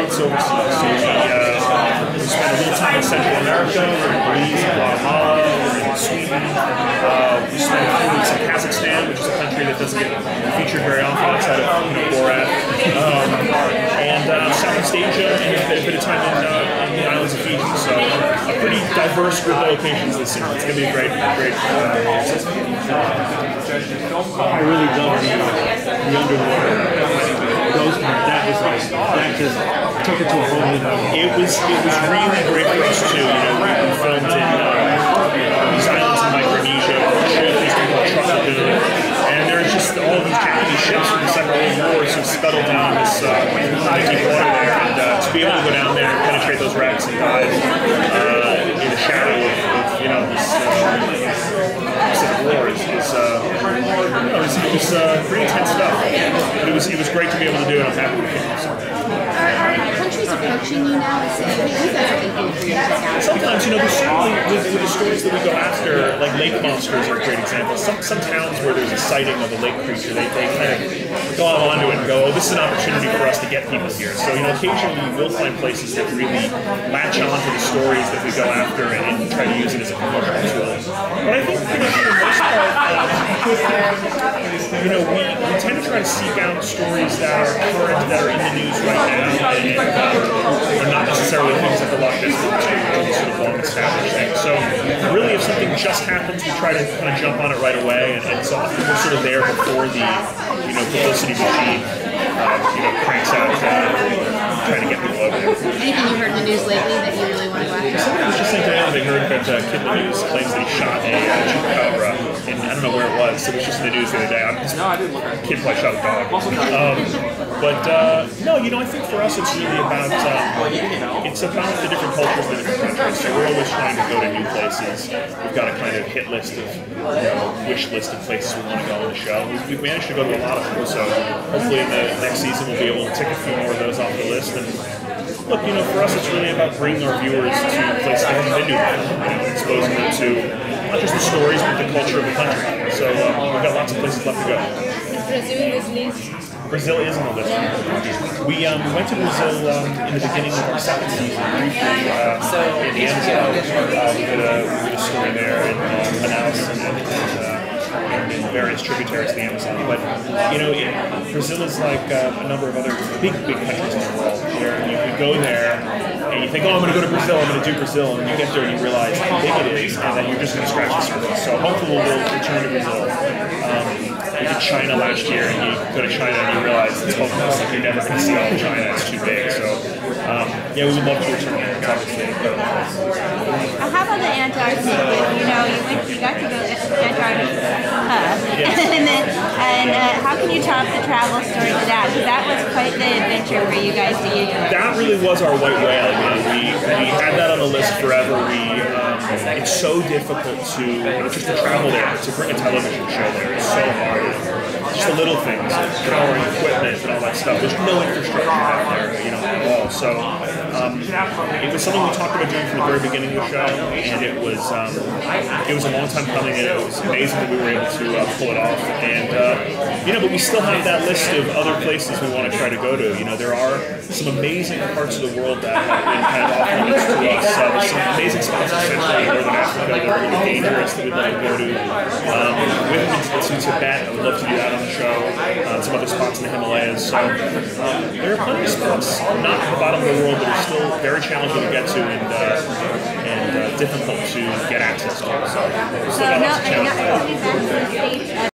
months overseas. So we spent a little time in Central America, we were in Belize and Guatemala, we were in Sweden. We spent a few weeks in Kazakhstan, which is a country that doesn't get featured very often outside of Borat. And Southeast Asia, and a bit of time in the islands of Fiji. So a pretty diverse group of locations this year. It's going to be a great I really love the underwater ghost hunt. That was like, that just took it to a whole new level. It was really great for us too. You know, we filmed in these islands in Micronesia, truck lagoon, and there's just all of these Japanese ships from the Second World War sort of scuttled down this deep water there, and to be able to go down there and penetrate those wrecks and dive in the shadow of this Pacific War is pretty intense stuff. But it was great to be able to do it. I'm happy we came. Are countries approaching you now and saying, hey, you guys are thinking for your out? Sometimes, there's certainly with the stories that we go after, like lake monsters are a great example. Some towns where there's a sighting of a lake creature, they kind of go onto it and go, oh, this is an opportunity for us to get people here. So, occasionally we will find places that really latch on to the stories that we go after and try to use it as a promotional tool. But I think, for the most part, we tend to try to seek out stories that are current, that are in the news right now, and are not necessarily things like the Loch Ness Monster, which is sort of long established thing. So really, if something just happens, we try to kind of jump on it right away, and so often we're sort of there before the publicity machine cranks out trying to get people over there. Anything you heard in the news lately that you really want to go after? Somebody was just saying today that they heard that Kid News claims that he shot a chupacabra, and I don't know where it was. It was just in the news the other day. Kid probably shot a dog. I think for us it's really about the different cultures in the different countries. So we're always trying to go to new places. We've got a kind of hit list of wish list of places we want to go on the show. We've managed to go to a lot of them. So hopefully in the next season we'll be able to tick a few more of those off the list. And look, for us it's really about bringing our viewers to places they haven't been to, exposing them to not just the stories but the culture of the country. So we've got lots of places left to go. Brazil in this list? Brazil is on the list. We went to Brazil in the beginning of our second season, briefly in the Amazon. We did a story there in Manaus and various tributaries of the Amazon. But Brazil is like a number of other big countries in the world where you could go there and you think, oh, I'm going to go to Brazil, I'm going to do Brazil, and you get there and you realize how big it is, and then you're just going to scratch the surface. So hopefully we'll return to Brazil. We did China last year, and you go to China and you realize it's hopeless. Like you're never going to see all of China; it's too big. So, we would love to return there. It's obviously an incredible place. How about the Antarctic? You got to go to Antarctica, and how can you top the travel story to that? Because that was quite the adventure for you guys to get. That really was our white whale. We had that on the list forever. It's so difficult to not just to travel there, but to bring a television show there. It's so hard. Just the little things, powering equipment and all that stuff. There's no infrastructure out there, at all. So it was something we talked about doing from the very beginning of the show, and it was a long time coming, and it was amazing that we were able to pull it off. And but we still have that list of other places we want to try to go to. There are some amazing parts of the world that have been kind of off limits to us. There's some amazing spots in Central and Northern Africa that are really dangerous that we'd love to go to. We've been to Tibet. I would love to do that on the show. Some other spots in the Himalayas. So there are plenty of spots, not at the bottom of the world, that are still very challenging to get to and difficult to get access to. So not coming back to the States